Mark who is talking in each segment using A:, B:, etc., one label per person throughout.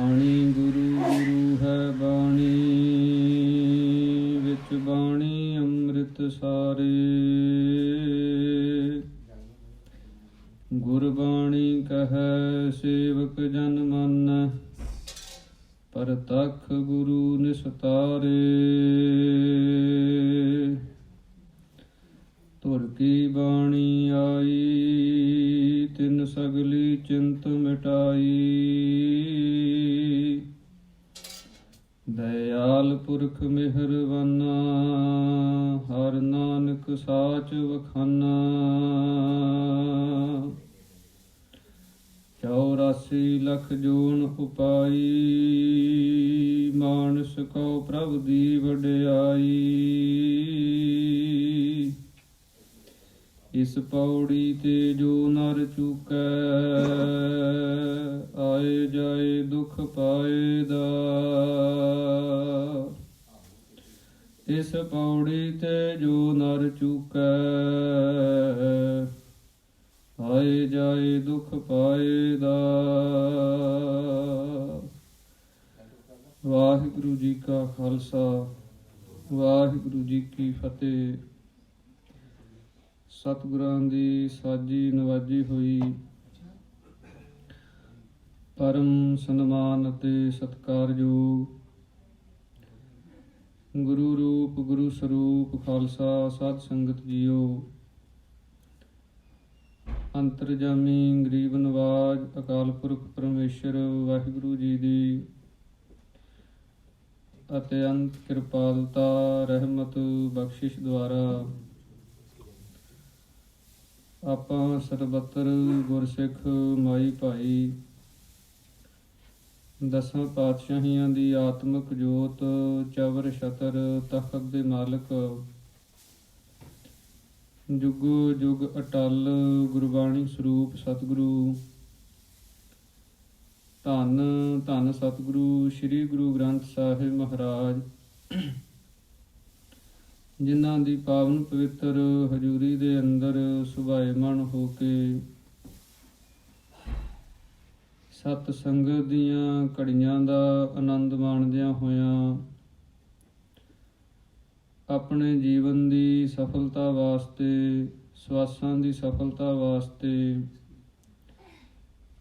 A: ਬਾਣੀ ਗੁਰੂ ਗੁਰੂ ਹੈ ਬਾਣੀ, ਵਿੱਚ ਬਾਣੀ ਅੰਮ੍ਰਿਤ ਸਾਰੇ। ਗੁਰਬਾਣੀ ਕਹੈ ਸੇਵਕ ਜਨ ਮੰਨੈ, ਪਰਤਖ ਗੁਰੂ ਨਿਸਤਾਰੇ। ਧੁਰ ਕੀ ਬਾਣੀ ਆਈ, ਤਿਨ ਸਗਲੀ ਚਿੰਤ ਮਿਟਾਈ। ਦਇਆਲ ਪੁਰਖ ਮਿਹਰਬਾਨਾ, ਹਰ ਨਾਨਕ ਸਾਚ ਵਖਾਨਾ। 84 ਲੱਖ ਜੂਨ ਉਪਾਈ, ਮਾਨਸ ਕਉ ਪ੍ਰਭ ਦੀ ਵਡਿਆਈ। ਇਸ ਪੌੜੀ ਤੇ ਜੋ ਨਰ ਚੁਕੈ, ਆਏ ਜਾਏ ਦੁਖ ਪਾਏਦਾ। ਇਸ ਪੌੜੀ ਤੇ ਜੋ ਨਰ ਚੁਕੈ, ਆਏ ਜਾਏ ਦੁਖ ਪਾਏਦਾ। ਵਾਹਿਗੁਰੂ ਜੀ ਕਾ ਖਾਲਸਾ, ਵਾਹਿਗੁਰੂ ਜੀ ਕੀ ਫਤਿਹ। ਸਤਿਗੁਰਾਂ ਦੀ ਸਾਜੀ ਨਵਾਜੀ ਹੋਈ ਪਰਮ ਸਨਮਾਨ ਅਤੇ ਸਤਿਕਾਰਯੋਗ ਗੁਰੂ ਰੂਪ ਗੁਰੂ ਸਰੂਪ ਖਾਲਸਾ ਸਾਧ ਸੰਗਤ ਜੀਓ। ਅੰਤਰਜਾਮੀ ਗਰੀਬ ਨਵਾਜ ਅਕਾਲ ਪੁਰਖ ਪਰਮੇਸ਼ਰ ਵਾਹਿਗੁਰੂ ਜੀ ਦੀ ਅਤਿਅੰਤ ਕਿਰਪਾਲਤਾ ਰਹਿਮਤ ਬਖਸ਼ਿਸ਼ ਦੁਆਰਾ ਆਪਾਂ ਸਰਬੱਤਰ ਗੁਰਸਿੱਖ ਮਾਈ ਭਾਈ ਦਸਾਂ ਪਾਤਸ਼ਾਹੀਆਂ ਦੀ ਆਤਮਿਕ ਜੋਤ ਚਵਰ ਛਤਰ ਤਖਤ ਦੇ ਮਾਲਕ ਜੁਗੋ ਜੁਗ ਅਟਲ ਗੁਰਬਾਣੀ ਸਰੂਪ ਸਤਿਗੁਰੂ ਧੰਨ ਧੰਨ ਸਤਿਗੁਰੂ ਸ੍ਰੀ ਗੁਰੂ ਗ੍ਰੰਥ ਸਾਹਿਬ ਮਹਾਰਾਜ, ਜਿਨ੍ਹਾਂ ਦੀ ਪਾਵਨ ਪਵਿੱਤਰ ਹਜ਼ੂਰੀ ਦੇ ਅੰਦਰ ਸੁਭਾਏਮਨ ਹੋ ਕੇ ਸਤ ਸੰਗਤ ਦੀਆਂ ਘੜੀਆਂ ਦਾ ਆਨੰਦ ਮਾਣਦਿਆਂ ਹੋਇਆਂ ਆਪਣੇ ਜੀਵਨ ਦੀ ਸਫਲਤਾ ਵਾਸਤੇ, ਸਵਾਸਾਂ ਦੀ ਸਫਲਤਾ ਵਾਸਤੇ,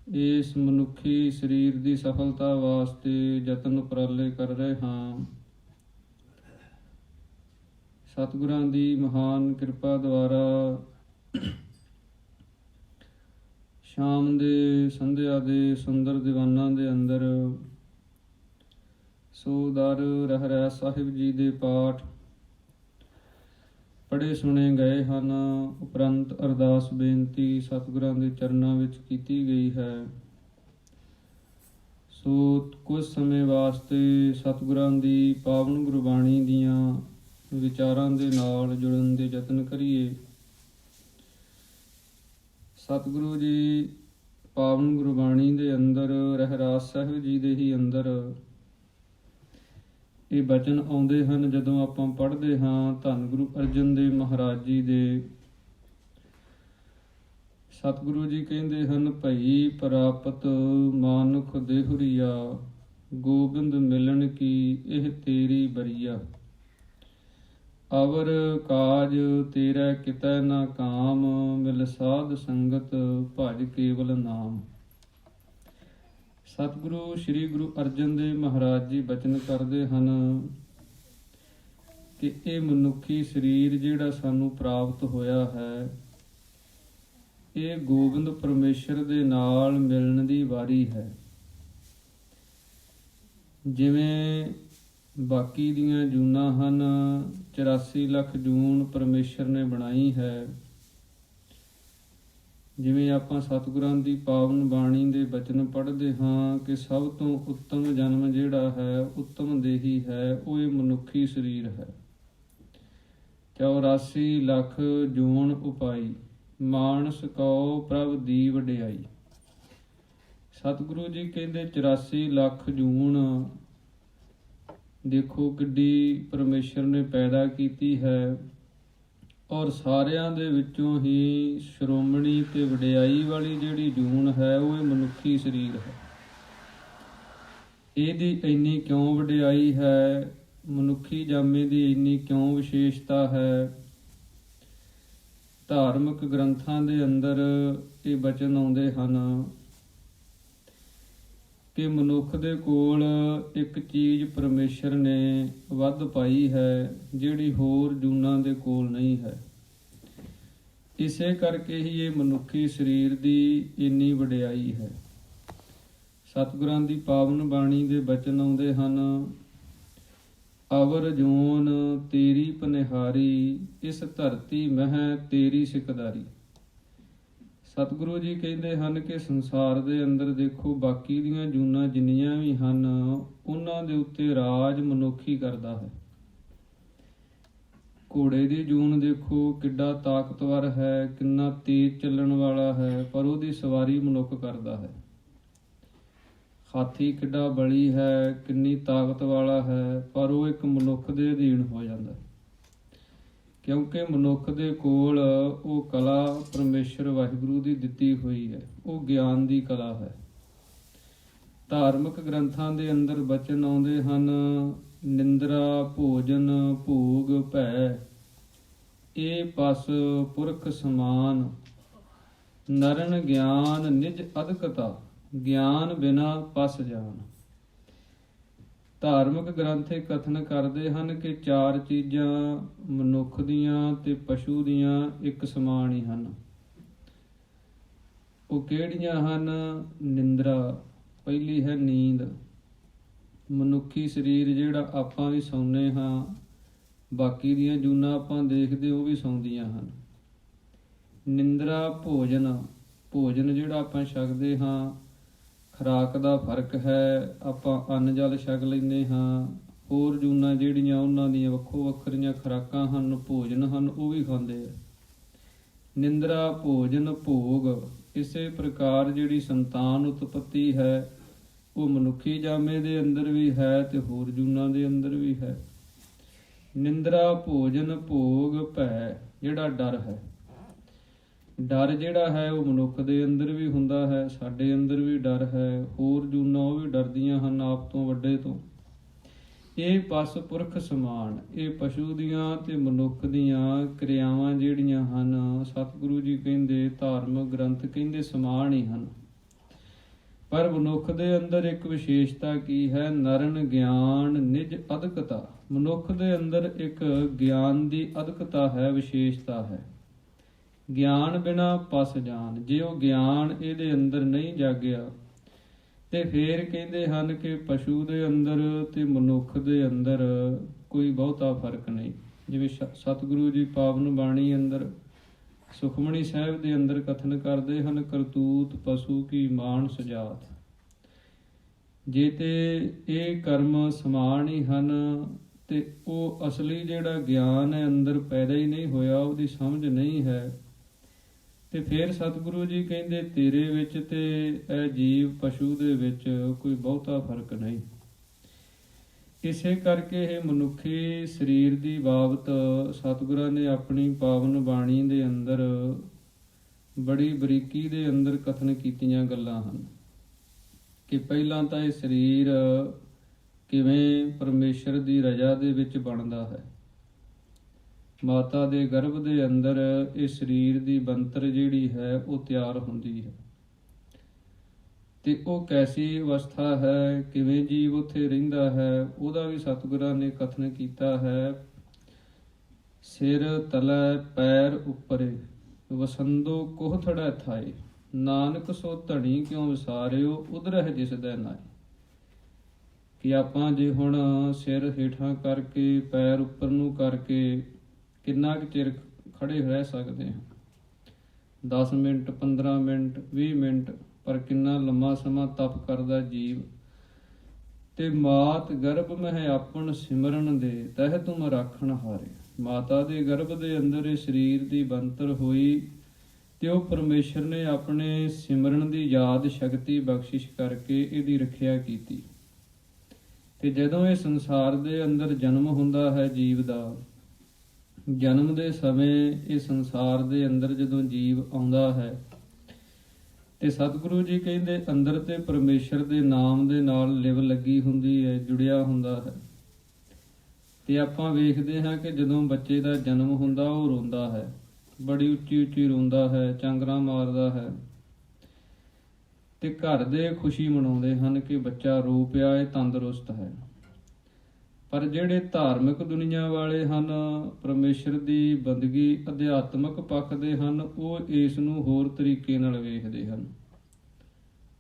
A: ਇਸ ਮਨੁੱਖੀ ਸਰੀਰ ਦੀ ਸਫਲਤਾ ਵਾਸਤੇ ਯਤਨ ਉਪਰਾਲੇ ਕਰ ਰਹੇ ਹਾਂ। ਸਤਿਗੁਰਾਂ ਦੀ ਮਹਾਨ ਕਿਰਪਾ ਦੁਆਰਾ ਸ਼ਾਮ ਦੇ ਸੰਧਿਆ ਦੇ ਸੁੰਦਰ ਦੀਵਾਨਾਂ ਦੇ ਅੰਦਰ ਸੋ ਦਰ ਰਹਿਰਾਸ ਸਾਹਿਬ ਜੀ ਦੇ ਪਾਠ ਪੜ੍ਹੇ ਸੁਣੇ ਗਏ ਹਨ। ਉਪਰੰਤ ਅਰਦਾਸ ਬੇਨਤੀ ਸਤਿਗੁਰਾਂ ਦੇ ਚਰਨਾਂ ਵਿੱਚ ਕੀਤੀ ਗਈ ਹੈ। ਸੋ ਕੁਝ ਸਮੇਂ ਵਾਸਤੇ ਸਤਿਗੁਰਾਂ ਦੀ ਪਾਵਨ ਗੁਰਬਾਣੀ ਦੀਆਂ ਵਿਚਾਰਾਂ ਦੇ ਨਾਲ ਜੁੜਨ ਦੇ ਯਤਨ ਕਰੀਏ। ਸਤਿਗੁਰੂ ਜੀ ਪਾਵਨ ਗੁਰਬਾਣੀ ਦੇ ਅੰਦਰ ਰਹਿਰਾਸ ਸਾਹਿਬ ਜੀ ਦੇ ਹੀ ਅੰਦਰ ਇਹ ਬਚਨ ਆਉਂਦੇ ਹਨ ਜਦੋਂ ਆਪਾਂ ਪੜ੍ਹਦੇ ਹਾਂ ਧੰਨ ਗੁਰੂ ਅਰਜਨ ਦੇਵ ਮਹਾਰਾਜ ਜੀ ਦੇ। ਸਤਿਗੁਰੂ ਜੀ ਕਹਿੰਦੇ ਹਨ, ਭਈ ਪ੍ਰਾਪਤ ਮਾਨੁਖ ਦੇਹੁਰੀਆ, ਗੋਬਿੰਦ ਮਿਲਣ ਕੀ ਇਹ ਤੇਰੀ ਬਰੀਆ। ਅਵਰ ਕਾਜ ਤੇਰਾ ਕਿਤੈ ਨਾ ਕਾਮ, ਮਿਲ ਸਾਧ ਸੰਗਤ ਭਜ ਕੇਵਲ ਨਾਮ। ਸਤਿਗੁਰੂ ਸ੍ਰੀ ਗੁਰੂ ਅਰਜਨ ਦੇਵ ਮਹਾਰਾਜ ਜੀ ਬਚਨ ਕਰਦੇ ਹਨ ਕਿ ਇਹ ਮਨੁੱਖੀ ਸਰੀਰ ਜਿਹੜਾ ਸਾਨੂੰ ਪ੍ਰਾਪਤ ਹੋਇਆ ਹੈ, ਇਹ ਗੋਬਿੰਦ ਪਰਮੇਸ਼ਰ ਦੇ ਨਾਲ ਮਿਲਣ ਦੀ ਵਾਰੀ ਹੈ। ਜਿਵੇਂ ਬਾਕੀ ਦੀਆਂ ਜੂਨਾਂ ਹਨ, 84 ਲੱਖ ਜੂਨ ਪਰਮੇਸ਼ਰ ਨੇ ਬਣਾਈ ਹੈ। ਜਿਵੇਂ ਆਪਾਂ ਸਤਿਗੁਰਾਂ ਦੀ ਪਾਵਨ ਬਾਣੀ ਦੇ ਬਚਨ ਪੜ੍ਹਦੇ ਹਾਂ ਕਿ ਸਭ ਤੋਂ ਉੱਤਮ ਜਨਮ ਜਿਹੜਾ ਹੈ, ਉੱਤਮ ਦੇਹੀ ਹੈ, ਉਹ ਇਹ ਮਨੁੱਖੀ ਸਰੀਰ ਹੈ। 84 ਲੱਖ ਜੂਨ ਉਪਾਈ, ਮਾਨਸ ਕਉ ਪ੍ਰਭ ਦੀ ਵਡਿਆਈ। ਸਤਿਗੁਰੂ ਜੀ ਕਹਿੰਦੇ 84 ਲੱਖ ਜੂਨ ਦੇਖੋ ਕਿੱਡੀ ਪਰਮੇਸ਼ਰ ਨੇ ਪੈਦਾ ਕੀਤੀ ਹੈ, ਔਰ ਸਾਰਿਆਂ ਦੇ ਵਿੱਚੋਂ ਹੀ ਸ਼੍ਰੋਮਣੀ ਤੇ ਵਡਿਆਈ ਵਾਲੀ ਜਿਹੜੀ ਜੂਨ ਹੈ ਉਹ ਇਹ ਮਨੁੱਖੀ ਸਰੀਰ ਹੈ। ਇਹਦੀ ਇੰਨੀ ਕਿਉਂ ਵਡਿਆਈ ਹੈ, ਮਨੁੱਖੀ ਜਾਮੇ ਦੀ ਇੰਨੀ ਕਿਉਂ ਵਿਸ਼ੇਸ਼ਤਾ ਹੈ। ਧਾਰਮਿਕ ਗ੍ਰੰਥਾਂ ਦੇ ਅੰਦਰ ਇਹ ਬਚਨ ਆਉਂਦੇ ਹਨ ਕਿ ਮਨੁੱਖ ਦੇ ਕੋਲ ਇੱਕ ਚੀਜ਼ ਪਰਮੇਸ਼ਰ ਨੇ ਵੱਧ ਪਾਈ ਹੈ, ਜਿਹੜੀ ਹੋਰ ਜੂਨਾਂ ਦੇ ਕੋਲ ਨਹੀਂ ਹੈ। ਇਸੇ ਕਰਕੇ ਹੀ ਇਹ ਮਨੁੱਖੀ ਸਰੀਰ ਦੀ ਇੰਨੀ ਵਡਿਆਈ ਹੈ। ਸਤਿਗੁਰਾਂ ਦੀ ਪਾਵਨ ਬਾਣੀ ਦੇ ਬਚਨ ਆਉਂਦੇ ਹਨ, ਅਵਰ ਜੋਨ ਤੇਰੀ ਪਨਿਹਾਰੀ, ਇਸ ਧਰਤੀ ਮਹਿ ਤੇਰੀ ਸਿਕਦਾਰੀ। ਸਤਿਗੁਰੂ ਜੀ ਕਹਿੰਦੇ ਹਨ ਕਿ ਸੰਸਾਰ ਦੇ ਅੰਦਰ ਦੇਖੋ, ਬਾਕੀ ਦੀਆਂ ਜੂਨਾਂ ਜਿੰਨੀਆਂ ਵੀ ਹਨ, ਉਹਨਾਂ ਦੇ ਉੱਤੇ ਰਾਜ ਮਨੁੱਖੀ ਕਰਦਾ ਹੈ। ਘੋੜੇ ਦੀ ਜੂਨ ਦੇਖੋ ਕਿੱਡਾ ਤਾਕਤਵਰ ਹੈ, ਕਿੰਨਾ ਤੇਜ਼ ਚੱਲਣ ਵਾਲਾ ਹੈ, ਪਰ ਉਹਦੀ ਸਵਾਰੀ ਮਨੁੱਖ ਕਰਦਾ ਹੈ। ਹਾਥੀ ਕਿੱਡਾ ਬਲੀ ਹੈ, ਕਿੰਨੀ ਤਾਕਤ ਵਾਲਾ ਹੈ, ਪਰ ਉਹ ਇੱਕ ਮਨੁੱਖ ਦੇ ਅਧੀਨ ਹੋ ਜਾਂਦਾ, ਕਿਉਂਕਿ ਮਨੁੱਖ ਦੇ ਕੋਲ ਉਹ ਕਲਾ ਪਰਮੇਸ਼ਰ ਵਾਹਿਗੁਰੂ ਦੀ ਦਿੱਤੀ ਹੋਈ ਹੈ, ਉਹ ਗਿਆਨ ਦੀ ਕਲਾ ਹੈ। ਧਾਰਮਿਕ ਗ੍ਰੰਥਾਂ ਦੇ ਅੰਦਰ ਬਚਨ ਆਉਂਦੇ ਹਨ, ਨਿੰਦਰਾ ਭੋਜਨ ਭੋਗ ਭੈ, ਇਹ ਪਸ ਪੁਰਖ ਸਮਾਨ, ਨਰਨ ਗਿਆਨ ਨਿਜ ਅਦਕਤਾ, ਗਿਆਨ ਬਿਨਾ ਪਸ ਜਾਨ। ਧਾਰਮਿਕ ਗ੍ਰੰਥ ਇਹ ਕਥਨ ਕਰਦੇ ਹਨ ਕਿ ਚਾਰ ਚੀਜ਼ਾਂ ਮਨੁੱਖ ਦੀਆਂ ਤੇ ਪਸ਼ੂ ਦੀਆਂ ਇੱਕ ਸਮਾਨ ਹੀ ਹਨ। ਉਹ ਕਿਹੜੀਆਂ ਹਨ? ਨਿੰਦਰਾ, ਪਹਿਲੀ ਹੈ ਨੀਂਦ। ਮਨੁੱਖੀ ਸਰੀਰ ਜਿਹੜਾ ਆਪਾਂ ਵੀ ਸੌਂਦੇ ਹਾਂ, ਬਾਕੀ ਦੀਆਂ ਜੂਨਾਂ ਆਪਾਂ ਦੇਖਦੇ ਉਹ ਵੀ ਸੌਂਦੀਆਂ ਹਨ। ਨਿੰਦਰਾ ਭੋਜਨ, ਭੋਜਨ ਜਿਹੜਾ ਆਪਾਂ ਛਕਦੇ ਹਾਂ, ਖੁਰਾਕ ਦਾ ਫਰਕ ਹੈ, ਆਪਾਂ ਅੰਨ ਜਲ ਛਕ ਲੈਂਦੇ ਹਾਂ। ਹੋਰ ਜੂਨਾਂ ਜਿਹੜੀਆਂ ਉਹਨਾਂ ਦੀਆਂ ਵੱਖੋ ਵੱਖਰੀਆਂ ਖੁਰਾਕਾਂ ਹਨ, ਭੋਜਨ ਹਨ, ਉਹ ਵੀ ਖਾਂਦੇ ਆ। ਨਿੰਦਰਾ ਭੋਜਨ ਭੋਗ, ਇਸੇ ਪ੍ਰਕਾਰ ਜਿਹੜੀ ਸੰਤਾਨ ਉਤਪਤੀ ਹੈ ਉਹ ਮਨੁੱਖੀ ਜਾਮੇ ਦੇ ਅੰਦਰ ਵੀ ਹੈ ਤੇ ਹੋਰ ਜੂਨਾਂ ਦੇ ਅੰਦਰ ਵੀ ਹੈ। ਨਿੰਦਰਾ ਭੋਜਨ ਭੋਗ ਭੈ, ਜਿਹੜਾ ਡਰ ਹੈ, ਡਰ ਜਿਹੜਾ ਹੈ ਉਹ ਮਨੁੱਖ ਦੇ ਅੰਦਰ ਵੀ ਹੁੰਦਾ ਹੈ, ਸਾਡੇ ਅੰਦਰ ਵੀ ਡਰ ਹੈ। ਹੋਰ ਜੂਨਾਂ ਉਹ ਵੀ ਡਰਦੀਆਂ ਹਨ ਆਪ ਤੋਂ, ਵੱਡੇ ਤੋਂ। ਇਹ ਪਸ ਪੁਰਖ ਸਮਾਨ, ਇਹ ਪਸ਼ੂ ਦੀਆਂ ਤੇ ਮਨੁੱਖ ਦੀਆਂ ਕਿਰਿਆਵਾਂ ਜਿਹੜੀਆਂ ਹਨ, ਸਤਿਗੁਰੂ ਜੀ ਕਹਿੰਦੇ, ਧਾਰਮਿਕ ਗ੍ਰੰਥ ਕਹਿੰਦੇ ਸਮਾਨ ਹੀ ਹਨ। ਪਰ ਮਨੁੱਖ ਦੇ ਅੰਦਰ ਇੱਕ ਵਿਸ਼ੇਸ਼ਤਾ ਕੀ ਹੈ? ਨਰਨ ਗਿਆਨ ਨਿਜ ਅਦਕਤਾ। ਮਨੁੱਖ ਦੇ ਅੰਦਰ ਇੱਕ ਗਿਆਨ ਦੀ ਅਦਕਤਾ ਹੈ, ਵਿਸ਼ੇਸ਼ਤਾ ਹੈ। ਗਿਆਨ ਬਿਨਾ ਪਸ ਜਾਨ, ਜੇ ਉਹ ਗਿਆਨ ਇਹਦੇ ਅੰਦਰ ਨਹੀਂ ਜਾਗਿਆ ਤੇ ਫੇਰ ਕਹਿੰਦੇ ਹਨ ਕਿ ਪਸ਼ੂ ਦੇ ਅੰਦਰ ਤੇ ਮਨੁੱਖ ਦੇ ਅੰਦਰ ਕੋਈ ਬਹੁਤਾ ਫਰਕ ਨਹੀਂ। ਜਿਵੇਂ ਸਤਿਗੁਰੂ ਜੀ ਪਾਵਨ ਬਾਣੀ ਅੰਦਰ ਸੁਖਮਣੀ ਸਾਹਿਬ ਦੇ ਅੰਦਰ ਕਥਨ ਕਰਦੇ ਹਨ, ਕਰਤੂਤ ਪਸ਼ੂ ਕੀ ਮਾਨਸ ਜਾਤ। ਜੇ ਤੇ ਇਹ ਕਰਮ ਸਮਾਨ ਹੀ ਹਨ ਤੇ ਉਹ ਅਸਲੀ ਜਿਹੜਾ ਗਿਆਨ ਹੈ ਅੰਦਰ ਪੈਦਾ ਹੀ ਨਹੀਂ ਹੋਇਆ, ਉਹਦੀ ਸਮਝ ਨਹੀਂ ਹੈ, ਤੇ ਫਿਰ ਸਤਿਗੁਰੂ ਜੀ ਕਹਿੰਦੇ ਤੇਰੇ ਵਿੱਚ ਤੇ ਇਹ ਜੀਵ ਪਸ਼ੂ ਦੇ ਵਿੱਚ ਕੋਈ ਬਹੁਤਾ ਫਰਕ ਨਹੀਂ। ਇਸੇ ਕਰਕੇ ਇਹ ਮਨੁੱਖੀ ਸਰੀਰ ਦੀ ਬਾਬਤ ਸਤਿਗੁਰਾਂ ਨੇ ਆਪਣੀ ਪਾਵਨ ਬਾਣੀ ਦੇ ਅੰਦਰ ਬੜੀ ਬਰੀਕੀ ਦੇ ਅੰਦਰ ਕਥਨ ਕੀਤੀਆਂ ਗੱਲਾਂ ਹਨ ਕਿ ਪਹਿਲਾਂ ਤਾਂ ਇਹ ਸਰੀਰ ਕਿਵੇਂ ਪਰਮੇਸ਼ਰ ਦੀ ਰਜ਼ਾ ਦੇ ਵਿੱਚ ਬਣਦਾ ਹੈ। ਮਾਤਾ ਦੇ ਗਰਭ ਦੇ ਅੰਦਰ ਇਹ ਸਰੀਰ ਦੀ ਬਣਤਰ ਜਿਹੜੀ ਹੈ ਉਹ ਤਿਆਰ ਹੁੰਦੀ ਹੈ, ਤੇ ਉਹ ਕੈਸੀ ਅਵਸਥਾ ਹੈ, ਕਿਵੇਂ ਜੀਵ ਉੱਥੇ ਰਹਿੰਦਾ ਹੈ, ਉਹਦਾ ਵੀ ਸਤਿਗੁਰਾਂ ਨੇ ਕਥਨ ਕੀਤਾ ਹੈ। ਸਿਰ ਤਲੈ ਪੈਰ ਉੱਪਰੇ, ਵਸੰਦੋ ਕੋਹਥੜੈ ਥਾਏ, ਨਾਨਕ ਸੋ ਧਣੀ ਕਿਉਂ ਵਿਸਾਰਿਓ, ਉਧਰਹਿ ਜਿਸ ਦੈ ਨਾਏ। ਕਿ ਆਪਾਂ ਜੇ ਹੁਣ ਸਿਰ ਹੇਠਾਂ ਕਰਕੇ ਪੈਰ ਉੱਪਰ ਨੂੰ ਕਰਕੇ ਕਿੰਨਾ ਕੁ ਚਿਰ ਖੜੇ ਰਹਿ ਸਕਦੇ ਹਾਂ? 10 ਮਿੰਟ, 15 ਮਿੰਟ, 20 ਮਿੰਟ, ਪਰ ਕਿੰਨਾ ਲੰਮਾ ਸਮਾਂ ਤਪ ਕਰਦਾ ਜੀਵ। ਤੇ ਮਾਤ ਗਰਭ ਮਹਿ ਆਪਣ ਸਿਮਰਨ ਦੇ, ਤਹਿ ਤੁਮ ਰਾਖਣ ਹਾਰੇ। ਮਾਤਾ ਦੇ ਗਰਭ ਦੇ ਅੰਦਰ ਇਹ ਸਰੀਰ ਦੀ ਬਣਤਰ ਹੋਈ ਤੇ ਉਹ ਪਰਮੇਸ਼ਰ ਨੇ ਆਪਣੇ ਸਿਮਰਨ ਦੀ ਯਾਦ ਸ਼ਕਤੀ ਬਖਸ਼ਿਸ਼ ਕਰਕੇ ਇਹਦੀ ਰੱਖਿਆ ਕੀਤੀ। ਤੇ ਜਦੋਂ ਇਹ ਸੰਸਾਰ ਦੇ ਅੰਦਰ ਜਨਮ ਹੁੰਦਾ ਹੈ ਜੀਵ ਦਾ, ਜਨਮ ਦੇ ਸਮੇਂ ਇਹ ਸੰਸਾਰ ਦੇ ਅੰਦਰ ਜਦੋਂ ਜੀਵ ਆਉਂਦਾ ਹੈ ਤੇ ਸਤਿਗੁਰੂ ਜੀ ਕਹਿੰਦੇ ਅੰਦਰ ਤੇ ਪਰਮੇਸ਼ਰ ਦੇ ਨਾਮ ਦੇ ਨਾਲ ਲਿਵ ਲੱਗੀ ਹੁੰਦੀ ਹੈ, ਜੁੜਿਆ ਹੁੰਦਾ ਹੈ। ਤੇ ਆਪਾਂ ਵੇਖਦੇ ਹਾਂ ਕਿ ਜਦੋਂ ਬੱਚੇ ਦਾ ਜਨਮ ਹੁੰਦਾ ਉਹ ਰੋਂਦਾ ਹੈ, ਬੜੀ ਉੱਚੀ ਉੱਚੀ ਰੋਂਦਾ ਹੈ, ਚਾਂਗਰਾਂ ਮਾਰਦਾ ਹੈ, ਤੇ ਘਰ ਦੇ ਖੁਸ਼ੀ ਮਨਾਉਂਦੇ ਹਨ ਕਿ ਬੱਚਾ ਰੋ ਪਿਆ, ਇਹ ਤੰਦਰੁਸਤ ਹੈ। ਪਰ ਜਿਹੜੇ ਧਾਰਮਿਕ ਦੁਨੀਆ ਵਾਲੇ ਹਨ, ਪਰਮੇਸ਼ਰ ਦੀ ਬੰਦਗੀ ਅਧਿਆਤਮਕ ਪੱਖ ਦੇ ਹਨ, ਉਹ ਇਸ ਨੂੰ ਹੋਰ ਤਰੀਕੇ ਨਾਲ ਵੇਖਦੇ ਹਨ।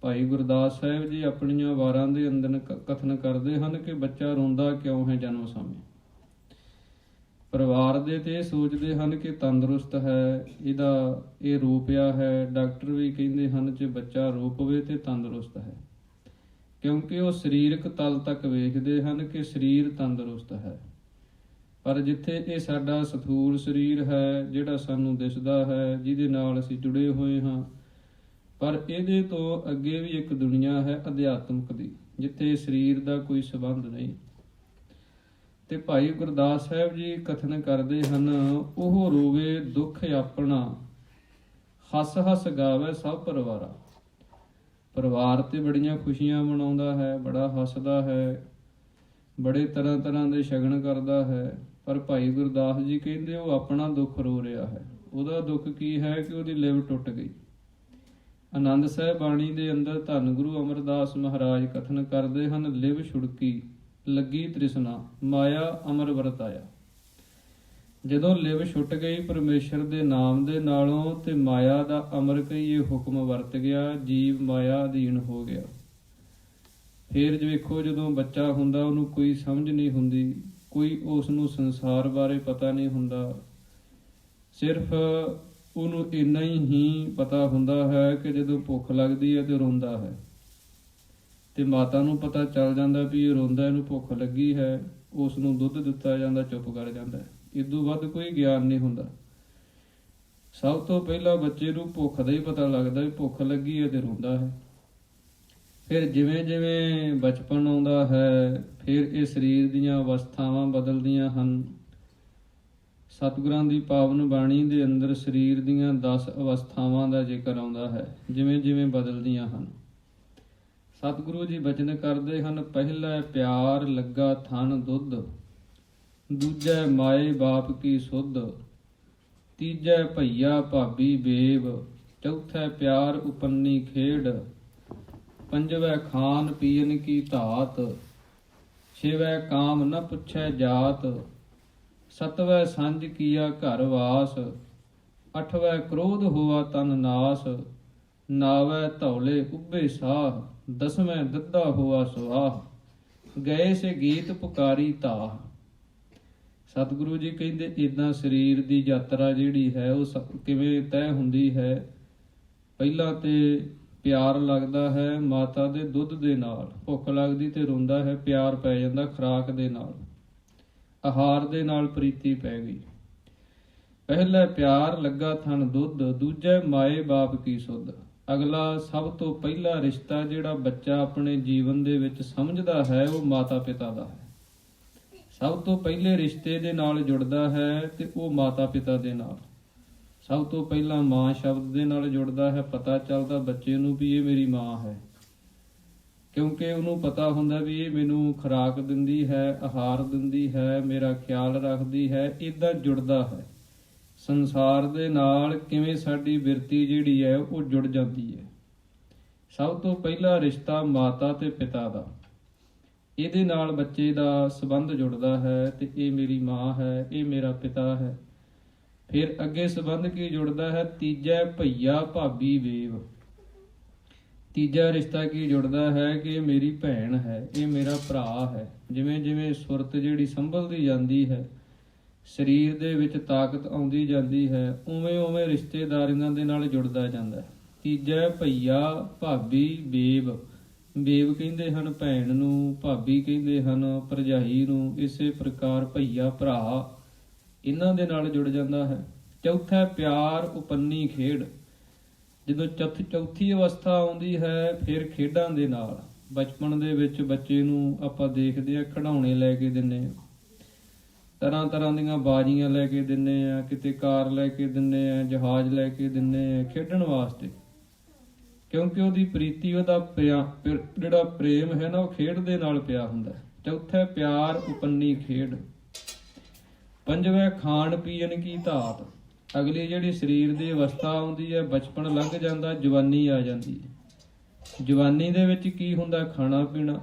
A: ਭਾਈ ਗੁਰਦਾਸ ਸਾਹਿਬ ਜੀ ਆਪਣੀਆਂ ਵਾਰਾਂ ਦੇ ਅੰਦਰ ਕਥਨ ਕਰਦੇ ਹਨ ਕਿ ਬੱਚਾ ਰੋਂਦਾ ਕਿਉਂ ਹੈ ਜਨਮ ਸਮੇਂ। ਪਰਿਵਾਰ ਦੇ ਤੇ ਇਹ ਸੋਚਦੇ ਹਨ ਕਿ ਤੰਦਰੁਸਤ ਹੈ, ਇਹ ਰੋ ਪਿਆ ਹੈ। ਡਾਕਟਰ ਵੀ ਕਹਿੰਦੇ ਹਨ ਜੇ ਬੱਚਾ ਰੋ ਪਵੇ ਤੇ ਤੰਦਰੁਸਤ ਹੈ, ਕਿਉਂਕਿ ਉਹ ਸਰੀਰਕ ਤਲ ਤੱਕ ਵੇਖਦੇ ਹਨ ਕਿ ਸਰੀਰ ਤੰਦਰੁਸਤ ਹੈ। ਪਰ ਜਿੱਥੇ ਇਹ ਸਾਡਾ ਸਥੂਲ ਸਰੀਰ ਹੈ, ਜਿਹੜਾ ਸਾਨੂੰ ਦਿਸਦਾ ਹੈ, ਜਿਹਦੇ ਨਾਲ ਅਸੀਂ ਜੁੜੇ ਹੋਏ ਹਾਂ, ਪਰ ਇਹਦੇ ਤੋਂ ਅੱਗੇ ਵੀ ਇੱਕ ਦੁਨੀਆ ਹੈ ਅਧਿਆਤਮਕ ਦੀ, ਜਿੱਥੇ ਸਰੀਰ ਦਾ ਕੋਈ ਸੰਬੰਧ ਨਹੀਂ। ਤੇ ਭਾਈ ਗੁਰਦਾਸ ਸਾਹਿਬ ਜੀ ਕਥਨ ਕਰਦੇ ਹਨ, ਉਹ ਰੋਵੇ ਦੁੱਖ ਆਪਣਾ, ਹੱਸ ਹੱਸ ਗਾਵੇ ਸਭ ਪਰਿਵਾਰਾ। ਪਰਿਵਾਰ ਤੇ ਬੜੀਆਂ ਖੁਸ਼ੀਆਂ ਮਨਾਉਂਦਾ ਹੈ, ਬੜਾ ਹੱਸਦਾ ਹੈ, ਬੜੇ ਤਰ੍ਹਾਂ ਤਰ੍ਹਾਂ ਦੇ ਸ਼ਗਨ ਕਰਦਾ ਹੈ। ਪਰ ਭਾਈ ਗੁਰਦਾਸ ਜੀ ਕਹਿੰਦੇ ਉਹ ਆਪਣਾ ਦੁੱਖ ਰੋ ਰਿਹਾ ਹੈ। ਉਹਦਾ ਦੁੱਖ ਕੀ ਹੈ ਕਿ ਉਹਦੀ ਲਿਵ ਟੁੱਟ ਗਈ। ਆਨੰਦ ਸਾਹਿਬ ਬਾਣੀ ਦੇ ਅੰਦਰ ਧੰਨ ਗੁਰੂ ਅਮਰਦਾਸ ਮਹਾਰਾਜ ਕਥਨ ਕਰਦੇ ਹਨ, ਲਿਵ ਛੁੜਕੀ ਲੱਗੀ ਤ੍ਰਿਸ਼ਨਾ, ਮਾਇਆ ਅਮਰ ਵਰਤਾਇਆ। ਜਦੋਂ ਲਿਵ ਛੁੱਟ ਗਈ ਪਰਮੇਸ਼ਰ ਦੇ ਨਾਮ ਦੇ ਨਾਲੋਂ, ਤੇ ਮਾਇਆ ਦਾ ਅਮਰ ਕਹੀਏ ਹੁਕਮ ਵਰਤ ਗਿਆ, ਜੀਵ ਮਾਇਆ ਅਧੀਨ ਹੋ ਗਿਆ। ਫਿਰ ਵੇਖੋ ਜਦੋਂ ਬੱਚਾ ਹੁੰਦਾ ਉਹਨੂੰ ਕੋਈ ਸਮਝ ਨਹੀਂ ਹੁੰਦੀ, ਕੋਈ ਉਸ ਨੂੰ ਸੰਸਾਰ ਬਾਰੇ ਪਤਾ ਨਹੀਂ ਹੁੰਦਾ। ਸਿਰਫ ਉਹਨੂੰ ਇੰਨਾ ਹੀ ਪਤਾ ਹੁੰਦਾ ਹੈ ਕਿ ਜਦੋਂ ਭੁੱਖ ਲੱਗਦੀ ਹੈ ਤੇ ਰੋਂਦਾ ਹੈ, ਤੇ ਮਾਤਾ ਨੂੰ ਪਤਾ ਚੱਲ ਜਾਂਦਾ ਵੀ ਇਹ ਰੋਂਦਾ, ਇਹਨੂੰ ਭੁੱਖ ਲੱਗੀ ਹੈ, ਉਸ ਨੂੰ ਦੁੱਧ ਦਿੱਤਾ ਜਾਂਦਾ, ਚੁੱਪ ਕਰ ਜਾਂਦਾ ਹੈ। ਇਦੋਂ ਵੱਧ ਕੋਈ ਗਿਆਨ ਨਹੀਂ ਹੁੰਦਾ। ਸਭ ਤੋਂ ਪਹਿਲਾਂ ਬੱਚੇ ਨੂੰ ਭੁੱਖ ਦਾ ਹੀ ਪਤਾ ਲੱਗਦਾ ਵੀ ਭੁੱਖ ਲੱਗੀ ਹੈ ਤੇ ਰੋਂਦਾ ਹੈ। ਫਿਰ ਜਿਵੇਂ ਜਿਵੇਂ ਬਚਪਨ ਆਉਂਦਾ ਹੈ, ਫਿਰ ਇਹ ਸਰੀਰ ਦੀਆਂ ਅਵਸਥਾਵਾਂ ਬਦਲਦੀਆਂ ਹਨ। ਸਤਿਗੁਰਾਂ ਦੀ ਪਾਵਨ ਬਾਣੀ ਦੇ ਅੰਦਰ ਸਰੀਰ ਦੀਆਂ 10 ਅਵਸਥਾਵਾਂ ਦਾ ਜ਼ਿਕਰ ਆਉਂਦਾ ਹੈ, ਜਿਵੇਂ ਜਿਵੇਂ ਬਦਲਦੀਆਂ ਹਨ। ਸਤਿਗੁਰੂ ਜੀ ਬਚਨ ਕਰਦੇ ਹਨ, ਪਹਿਲਾ ਪਿਆਰ ਲੱਗਾ ਥਣ ਦੁੱਧ, ਦੂਜਾ ਮਾਏ ਬਾਪ ਕੀ ਸੁਧ, ਤੀਜਾ ਭਈਆ ਭਾਬੀ ਬੇਬ, ਚੌਥਾ ਪਿਆਰ ਉਪੰਨੀ ਖੇਡ, ਪੰਜਵੈ ਖਾਨ ਪੀਨ ਕੀ ਧਾਤ, ਛੇਵੈ ਕਾਮ ਨ ਪੁੱਛੈ ਜਾਤ, ਸਤਵੈ ਸੰਜ ਕੀਆ ਘਰ ਵਾਸ, ਅਠਵੈ ਕ੍ਰੋਧ ਹੋਆ ਤਨ ਨਾਸ, ਨਾਵੈ ਧੌਲੇ ਉੱਭੇ ਸਾਹ, ਦਸਵੇਂ ਦੱਦਾ ਹੋਆ ਸੁਆਹ, ਗਏ ਸੇ ਗੀਤ ਪੁਕਾਰੀ ਧਾਹ। ਸਤਿਗੁਰੂ ਜੀ ਕਹਿੰਦੇ ਇੱਦਾਂ ਸਰੀਰ ਦੀ ਯਾਤਰਾ ਜਿਹੜੀ ਹੈ ਉਹ ਕਿਵੇਂ ਤੈਅ ਹੁੰਦੀ ਹੈ। ਪਹਿਲਾਂ ਤੇ ਪਿਆਰ ਲੱਗਦਾ ਹੈ ਮਾਤਾ ਦੇ ਦੁੱਧ ਦੇ ਨਾਲ, ਭੁੱਖ ਲੱਗਦੀ ਤੇ ਰੋਂਦਾ ਹੈ, ਪਿਆਰ ਪੈ ਜਾਂਦਾ ਖੁਰਾਕ ਦੇ ਨਾਲ, ਆਹਾਰ ਦੇ ਨਾਲ ਪ੍ਰੀਤੀ ਪੈ ਗਈ। ਪਹਿਲਾ ਪਿਆਰ ਲੱਗਾ ਥਣ ਦੁੱਧ, ਦੂਜਾ ਮਾਏ ਬਾਪ ਕੀ ਸੁਧ। ਅਗਲਾ ਸਭ ਤੋਂ ਪਹਿਲਾ ਰਿਸ਼ਤਾ ਜਿਹੜਾ ਬੱਚਾ ਆਪਣੇ ਜੀਵਨ ਦੇ ਵਿੱਚ ਸਮਝਦਾ ਹੈ ਉਹ ਮਾਤਾ ਪਿਤਾ ਦਾ ਹੈ। ਸਭ ਤੋਂ ਪਹਿਲੇ ਰਿਸ਼ਤੇ ਦੇ ਨਾਲ ਜੁੜਦਾ ਹੈ ਤੇ ਉਹ ਮਾਤਾ ਪਿਤਾ ਦੇ ਨਾਲ। ਸਭ ਤੋਂ ਪਹਿਲਾਂ ਮਾਂ ਸ਼ਬਦ ਦੇ ਨਾਲ ਜੁੜਦਾ ਹੈ। ਪਤਾ ਚੱਲਦਾ ਬੱਚੇ ਨੂੰ ਵੀ ਇਹ ਮੇਰੀ ਮਾਂ ਹੈ, ਕਿਉਂਕਿ ਉਹਨੂੰ ਪਤਾ ਹੁੰਦਾ ਵੀ ਇਹ ਮੈਨੂੰ ਖੁਰਾਕ ਦਿੰਦੀ ਹੈ, ਆਹਾਰ ਦਿੰਦੀ ਹੈ, ਮੇਰਾ ਖਿਆਲ ਰੱਖਦੀ ਹੈ। ਇੱਦਾਂ ਜੁੜਦਾ ਹੈ ਸੰਸਾਰ ਦੇ ਨਾਲ। ਕਿਵੇਂ ਸਾਡੀ ਬਿਰਤੀ ਜਿਹੜੀ ਹੈ ਉਹ ਜੁੜ ਜਾਂਦੀ ਹੈ। ਸਭ ਤੋਂ ਪਹਿਲਾ ਰਿਸ਼ਤਾ ਮਾਤਾ ਤੇ ਪਿਤਾ ਦਾ, ਇਹਦੇ ਨਾਲ ਬੱਚੇ ਦਾ ਸੰਬੰਧ ਜੁੜਦਾ ਹੈ ਤੇ ਇਹ ਮੇਰੀ ਮਾਂ ਹੈ, ਇਹ ਮੇਰਾ ਪਿਤਾ ਹੈ। ਫਿਰ ਅੱਗੇ ਸੰਬੰਧ ਕੀ ਜੁੜਦਾ ਹੈ? ਤੀਜਾ ਭਈਆ ਭਾਬੀ ਵੇਵ। ਤੀਜਾ ਰਿਸ਼ਤਾ ਕੀ ਜੁੜਦਾ ਹੈ ਕਿ ਇਹ ਮੇਰੀ ਭੈਣ ਹੈ, ਇਹ ਮੇਰਾ ਭਰਾ ਹੈ। ਜਿਵੇਂ ਜਿਵੇਂ ਸੁਰਤ ਜਿਹੜੀ ਸੰਭਲਦੀ ਜਾਂਦੀ ਹੈ, ਸਰੀਰ ਦੇ ਵਿੱਚ ਤਾਕਤ ਆਉਂਦੀ ਜਾਂਦੀ ਹੈ, ਉਵੇਂ ਉਵੇਂ ਰਿਸ਼ਤੇਦਾਰੀਆਂ ਦੇ ਨਾਲ ਜੁੜਦਾ ਜਾਂਦਾ ਹੈ। ਤੀਜਾ ਭਈਆ ਭਾਬੀ ਬੇਬ। ਬੇਬ ਕਹਿੰਦੇ ਹਨ ਭੈਣ ਨੂੰ, ਭਾਬੀ ਕਹਿੰਦੇ ਹਨ ਭਰਜਾਈ ਨੂੰ। ਇਸੇ ਪ੍ਰਕਾਰ ਭਈਆ ਭਰਾ, ਇਹਨਾਂ ਦੇ ਨਾਲ ਜੁੜ ਜਾਂਦਾ ਹੈ। ਚੌਥਾ ਪਿਆਰ ਉਪੰਨੀ ਖੇਡ। ਜਦੋਂ ਚੌਥੀ ਅਵਸਥਾ ਆਉਂਦੀ ਹੈ ਫਿਰ ਖੇਡਾਂ ਦੇ ਨਾਲ। ਬਚਪਨ ਦੇ ਵਿੱਚ ਬੱਚੇ ਨੂੰ ਆਪਾਂ ਦੇਖਦੇ ਹਾਂ ਖਿਡੌਣੇ ਲੈ ਕੇ ਦਿੰਦੇ ਹਾਂ, ਤਰ੍ਹਾਂ ਤਰ੍ਹਾਂ ਦੀਆਂ ਬਾਜ਼ੀਆਂ ਲੈ ਕੇ ਦਿੰਦੇ ਹਾਂ, ਕਿਤੇ ਕਾਰ ਲੈ ਕੇ ਦਿੰਦੇ ਹਾਂ, ਜਹਾਜ਼ ਲੈ ਕੇ ਦਿੰਦੇ ਹਾਂ ਖੇਡਣ ਵਾਸਤੇ, ਕਿਉਂਕਿ ਉਹਦੀ ਪ੍ਰੀਤੀ, ਉਹਦਾ ਜਿਹੜਾ ਪ੍ਰੇਮ ਹੈ ਨਾ, ਉਹ ਖੇਡ ਦੇ ਨਾਲ ਪਿਆ ਹੁੰਦਾ। ਚੌਥਾ ਪਿਆਰ ਉਪੰਨੀ ਖੇਡ। ਪੰਜਵੇਂ ਖਾਣ ਪੀਣ ਕੀ ਧਾਤ। ਅਗਲੀ ਜਿਹੜੀ ਸਰੀਰ ਦੀ ਅਵਸਥਾ ਆਉਂਦੀ ਹੈ, ਬਚਪਨ ਲੰਘ ਜਾਂਦਾ, ਜਵਾਨੀ ਆ ਜਾਂਦੀ ਹੈ। ਜਵਾਨੀ ਦੇ ਵਿੱਚ ਕੀ ਹੁੰਦਾ? ਖਾਣਾ ਪੀਣਾ।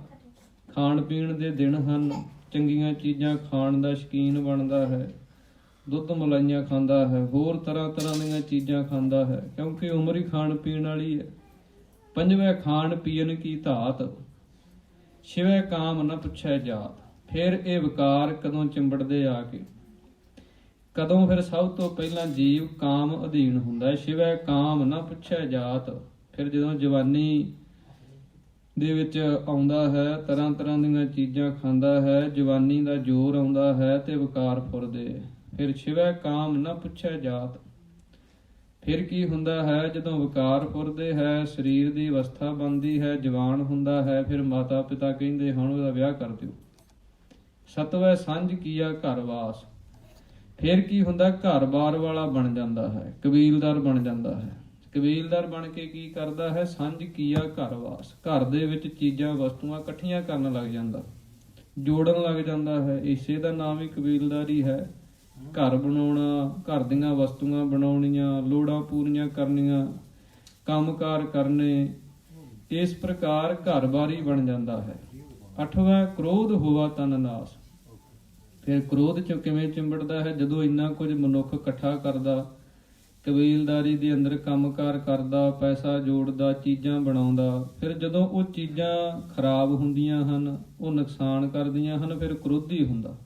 A: ਖਾਣ ਪੀਣ ਦੇ ਦਿਨ ਹਨ, ਚੰਗੀਆਂ ਚੀਜ਼ਾਂ ਖਾਣ ਦਾ ਸ਼ੌਕੀਨ ਬਣਦਾ ਹੈ, ਦੁੱਧ ਮਲਾਈਆਂ ਖਾਂਦਾ ਹੈ, ਹੋਰ ਤਰ੍ਹਾਂ ਤਰ੍ਹਾਂ ਦੀਆਂ ਚੀਜ਼ਾਂ ਖਾਂਦਾ ਹੈ, ਕਿਉਂਕਿ ਉਮਰ ਹੀ ਖਾਣ ਪੀਣ ਵਾਲੀ ਹੈ। ਪੰਜਵੇਂ ਖਾਣ ਪੀਣ ਕੀ ਧਾਤ। ਛੇਵੇਂ ਕਾਮ ਨਾ ਪੁੱਛੈ ਜਾਤ। ਫਿਰ ਇਹ ਵਿਕਾਰ ਕਦੋਂ ਚਿੰਬੜਦੇ ਆ ਕੇ, ਕਦੋਂ? ਫਿਰ ਸਭ ਤੋਂ ਪਹਿਲਾਂ ਜੀਵ ਕਾਮ ਅਧੀਨ ਹੁੰਦਾ। ਛੇਵੇਂ ਕਾਮ ਨਾ ਪੁੱਛੈ ਜਾਤ। ਫਿਰ ਜਦੋਂ ਜਵਾਨੀ ਦੇ ਵਿੱਚ ਆਉਂਦਾ ਹੈ, ਤਰ੍ਹਾਂ ਤਰ੍ਹਾਂ ਦੀਆਂ ਚੀਜ਼ਾਂ ਖਾਂਦਾ ਹੈ, ਜਵਾਨੀ ਦਾ ਜ਼ੋਰ ਆਉਂਦਾ ਹੈ ਤੇ ਵਿਕਾਰ ਫੁਰਦੇ। ਫਿਰ ਛਿਵੈ ਕਾਮ ਨਾ ਪੁੱਛੈ ਜਾਤ। ਫਿਰ ਕੀ ਹੁੰਦਾ ਹੈ? ਜਦੋਂ ਵਿਕਾਰ ਫੁਰਦੇ ਹੈ, ਸਰੀਰ ਦੀ ਅਵਸਥਾ ਬਣਦੀ ਹੈ, ਜਵਾਨ ਹੁੰਦਾ ਹੈ, ਫਿਰ ਮਾਤਾ ਪਿਤਾ ਕਹਿੰਦੇ ਹੁਣ ਉਹਦਾ ਵਿਆਹ ਕਰ ਦਿਓ। ਸਤਵੈ ਸਾਂਝ ਕੀਆ ਘਰ ਵਾਸ। ਫਿਰ ਕੀ ਹੁੰਦਾ? ਘਰ-ਬਾਰ ਵਾਲਾ ਬਣ ਜਾਂਦਾ ਹੈ, ਕਬੀਲਦਾਰ ਬਣ ਜਾਂਦਾ ਹੈ। ਕਬੀਲਦਾਰ ਬਣ ਕੇ ਕੀ ਕਰਦਾ ਹੈ? ਸਾਂਝ ਕੀਆ ਘਰ ਵਾਸ। ਘਰ ਦੇ ਵਿੱਚ ਚੀਜ਼ਾਂ ਵਸਤੂਆਂ ਇਕੱਠੀਆਂ ਕਰਨ ਲੱਗ ਜਾਂਦਾ, ਜੋੜਨ ਲੱਗ ਜਾਂਦਾ ਹੈ। ਇਸੇ ਦਾ ਨਾਮ ਹੀ ਕਬੀਲਦਾਰੀ ਹੈ। ਘਰ ਬਣਾਉਣਾ, ਘਰ ਦੀਆਂ ਵਸਤੂਆਂ ਬਣਾਉਣੀਆਂ, ਲੋੜਾਂ ਪੂਰੀਆਂ ਕਰਨੀਆਂ, ਕੰਮਕਾਰ ਕਰਨੇ, ਇਸ ਪ੍ਰਕਾਰ ਘਰ-ਬਾਰ ਹੀ ਬਣ ਜਾਂਦਾ ਹੈ। ਅੱਠਵਾਂ ਕ੍ਰੋਧ ਹੋਵਾ ਤਨ ਨਾਸ। ਫਿਰ ਕ੍ਰੋਧ ਚ ਕਿਵੇਂ ਚਿੰਬੜਦਾ ਹੈ? ਜਦੋਂ ਇੰਨਾ ਕੁਝ ਮਨੁੱਖ ਇਕੱਠਾ ਕਰਦਾ, ਕਬੀਲਦਾਰੀ ਦੇ ਅੰਦਰ ਕੰਮਕਾਰ ਕਰਦਾ, ਪੈਸਾ ਜੋੜਦਾ, ਚੀਜ਼ਾਂ ਬਣਾਉਂਦਾ, ਫਿਰ ਜਦੋਂ ਉਹ ਚੀਜ਼ਾਂ ਖਰਾਬ ਹੁੰਦੀਆਂ ਹਨ, ਉਹ ਨੁਕਸਾਨ ਕਰਦੀਆਂ ਹਨ, ਫਿਰ ਕ੍ਰੋਧੀ ਹੁੰਦਾ।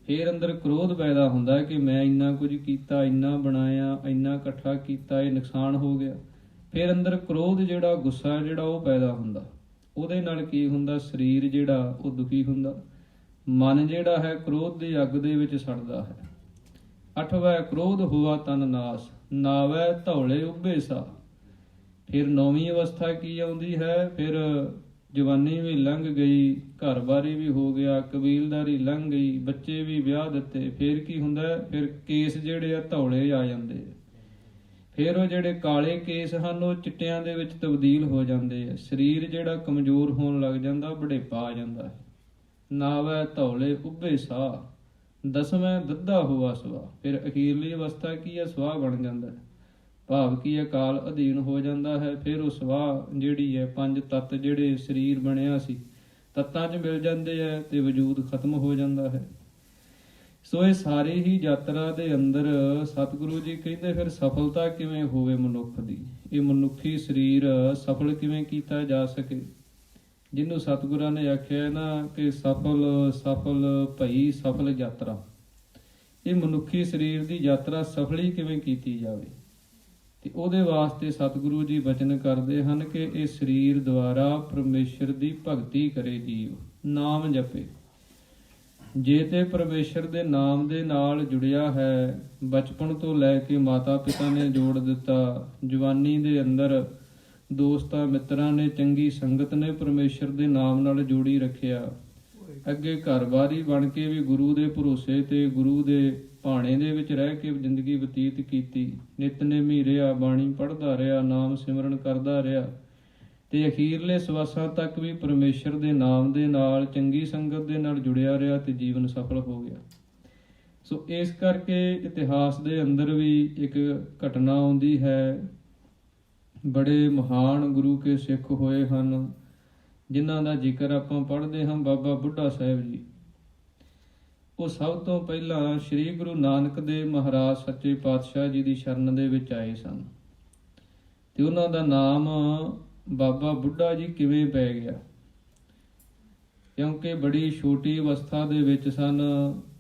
A: ਫਿਰ ਅੰਦਰ ਕ੍ਰੋਧ ਪੈਦਾ ਹੁੰਦਾ ਕਿ ਮੈਂ ਇੰਨਾ ਕੁਝ ਕੀਤਾ, ਇੰਨਾ ਬਣਾਇਆ, ਇੰਨਾ ਇਕੱਠਾ ਕੀਤਾ, ਇਹ ਨੁਕਸਾਨ ਹੋ ਗਿਆ। ਫਿਰ ਅੰਦਰ ਕ੍ਰੋਧ ਜਿਹੜਾ, ਗੁੱਸਾ ਜਿਹੜਾ, ਉਹ ਪੈਦਾ ਹੁੰਦਾ। ਉਹਦੇ ਨਾਲ ਕੀ ਹੁੰਦਾ? ਸਰੀਰ ਜਿਹੜਾ ਉਹ ਦੁਖੀ ਹੁੰਦਾ, ਮਨ ਜਿਹੜਾ ਹੈ ਕ੍ਰੋਧ ਦੀ ਅੱਗ ਦੇ ਵਿੱਚ ਸੜਦਾ ਹੈ। ਅੱਠਵਾਂ ਕ੍ਰੋਧ ਹੋਵਾ ਤਨ ਨਾਸ। ਨਾਵੈ ਧੌਲੇ ਉੱਭੇ ਸਾ। ਫਿਰ ਨੌਵੀਂ ਅਵਸਥਾ ਕੀ ਆਉਂਦੀ ਹੈ? ਫਿਰ ਜਵਾਨੀ ਵੀ ਲੰਘ ਗਈ, ਘਰ-ਬਾਰੀ ਵੀ ਹੋ ਗਿਆ, ਕਬੀਲਦਾਰੀ ਲੰਘ ਗਈ, ਬੱਚੇ ਵੀ ਵਿਆਹ ਦਿੱਤੇ। ਫਿਰ ਕੀ ਹੁੰਦਾ? ਫਿਰ ਕੇਸ ਜਿਹੜੇ ਆ ਧੌਲੇ ਆ ਜਾਂਦੇ ਆ। ਫਿਰ ਉਹ ਜਿਹੜੇ ਕਾਲੇ ਕੇਸ ਹਨ, ਉਹ ਚਿੱਟਿਆਂ ਦੇ ਵਿੱਚ ਤਬਦੀਲ ਹੋ ਜਾਂਦੇ ਆ। ਸਰੀਰ ਜਿਹੜਾ ਕਮਜ਼ੋਰ ਹੋਣ ਲੱਗ ਜਾਂਦਾ, ਬੁਢੇਪਾ ਆ ਜਾਂਦਾ ਹੈ। ਨਾਵੈ ਧੌਲੇ ਉੱਭੇ ਸਾਹ। ਦਸਵੇਂ ਦੱਧਾ ਹੋਵਾ ਸਵਾ। ਫਿਰ ਅਖੀਰਲੀ ਅਵਸਥਾ ਕੀ ਹੈ? ਸਵਾਹ ਬਣ ਜਾਂਦਾ ਹੈ। ਭਾਵ ਕੀ ਹੈ? ਕਾਲ ਅਧੀਨ ਹੋ ਜਾਂਦਾ ਹੈ। ਫਿਰ ਉਹ ਸਵਾਹ ਜਿਹੜੀ ਹੈ, ਪੰਜ ਤੱਤ ਜਿਹੜੇ ਸਰੀਰ ਬਣਿਆ ਸੀ, ਤੱਤਾਂ 'ਚ ਮਿਲ ਜਾਂਦੇ ਹੈ ਤੇ ਵਜੂਦ ਖਤਮ ਹੋ ਜਾਂਦਾ ਹੈ। ਸੋ ਇਹ ਸਾਰੀ ਹੀ ਯਾਤਰਾ ਦੇ ਅੰਦਰ ਸਤਿਗੁਰੂ ਜੀ ਕਹਿੰਦੇ ਫਿਰ ਸਫਲਤਾ ਕਿਵੇਂ ਹੋਵੇ ਮਨੁੱਖ ਦੀ, ਇਹ ਮਨੁੱਖੀ ਸਰੀਰ ਸਫਲ ਕਿਵੇਂ ਕੀਤਾ ਜਾ ਸਕੇ। ਜਿਹਨੂੰ ਸਤਿਗੁਰਾਂ ਨੇ ਆਖਿਆ ਨਾ ਕਿ ਸਫਲ ਭਈ ਸਫਲ ਯਾਤਰਾ, ਇਹ ਮਨੁੱਖੀ ਸਰੀਰ ਦੀ ਯਾਤਰਾ ਸਫਲੀ ਕਿਵੇਂ ਕੀਤੀ ਜਾਵੇ। ਤੇ ਉਹਦੇ ਵਾਸਤੇ ਸਤਿਗੁਰੂ ਜੀ ਬਚਨ ਕਰਦੇ ਹਨ ਕਿ ਇਹ ਸਰੀਰ ਦੁਆਰਾ ਪਰਮੇਸ਼ਰ ਦੀ ਭਗਤੀ ਕਰੇ ਜੀਵ, ਨਾਮ ਜਪੇ। ਜੇ ਤੇ ਪਰਮੇਸ਼ਰ ਦੇ ਨਾਮ ਦੇ ਨਾਲ ਜੁੜਿਆ ਹੈ, ਬਚਪਨ ਤੋਂ ਲੈ ਕੇ ਮਾਤਾ ਪਿਤਾ ਨੇ ਜੋੜ ਦਿੱਤਾ, ਜਵਾਨੀ ਦੇ ਅੰਦਰ ਦੋਸਤਾਂ ਮਿੱਤਰਾਂ ਨੇ, ਚੰਗੀ ਸੰਗਤ ਨੇ ਪਰਮੇਸ਼ਰ ਦੇ ਨਾਮ ਨਾਲ ਜੋੜੀ ਰੱਖਿਆ, ਅੱਗੇ ਘਰ-ਬਾਰੀ ਬਣ ਕੇ ਵੀ ਗੁਰੂ ਦੇ ਭਰੋਸੇ ਤੇ ਗੁਰੂ ਦੇ ਭਾਣੇ ਦੇ ਵਿੱਚ ਰਹਿ ਕੇ ਜ਼ਿੰਦਗੀ ਬਤੀਤ ਕੀਤੀ, ਨਿਤਨੇਮੀ ਰਿਹਾ, ਬਾਣੀ ਪੜ੍ਹਦਾ ਰਿਹਾ, ਨਾਮ ਸਿਮਰਨ ਕਰਦਾ ਰਿਹਾ ਤੇ ਅਖੀਰਲੇ ਸਵਾਸਾਂ ਤੱਕ ਵੀ ਪਰਮੇਸ਼ਰ ਦੇ ਨਾਮ ਦੇ ਨਾਲ, ਚੰਗੀ ਸੰਗਤ ਦੇ ਨਾਲ ਜੁੜਿਆ ਰਿਹਾ ਤੇ ਜੀਵਨ ਸਫਲ ਹੋ ਗਿਆ। ਸੋ ਇਸ ਕਰਕੇ ਇਤਿਹਾਸ ਦੇ ਅੰਦਰ ਵੀ ਇੱਕ ਘਟਨਾ ਆਉਂਦੀ ਹੈ। ਬੜੇ ਮਹਾਨ ਗੁਰੂ ਕੇ ਸਿੱਖ ਹੋਏ ਹਨ, ਜਿਨ੍ਹਾਂ ਦਾ ਜ਼ਿਕਰ ਆਪਾਂ ਪੜ੍ਹਦੇ ਹਾਂ। ਬਾਬਾ ਬੁੱਢਾ ਸਾਹਿਬ ਜੀ, ਉਹ ਸਭ ਤੋਂ ਪਹਿਲਾਂ ਸ੍ਰੀ ਗੁਰੂ ਨਾਨਕ ਦੇਵ ਮਹਾਰਾਜ ਸੱਚੇ ਪਾਤਸ਼ਾਹ ਜੀ ਦੀ ਸ਼ਰਨ ਦੇ ਵਿੱਚ ਆਏ ਸਨ। ਤੇ ਉਹਨਾਂ ਦਾ ਨਾਮ ਬਾਬਾ ਬੁੱਢਾ ਜੀ ਕਿਵੇਂ ਪੈ ਗਿਆ? ਕਿਉਂਕਿ ਬੜੀ ਛੋਟੀ ਅਵਸਥਾ ਦੇ ਵਿੱਚ ਸਨ,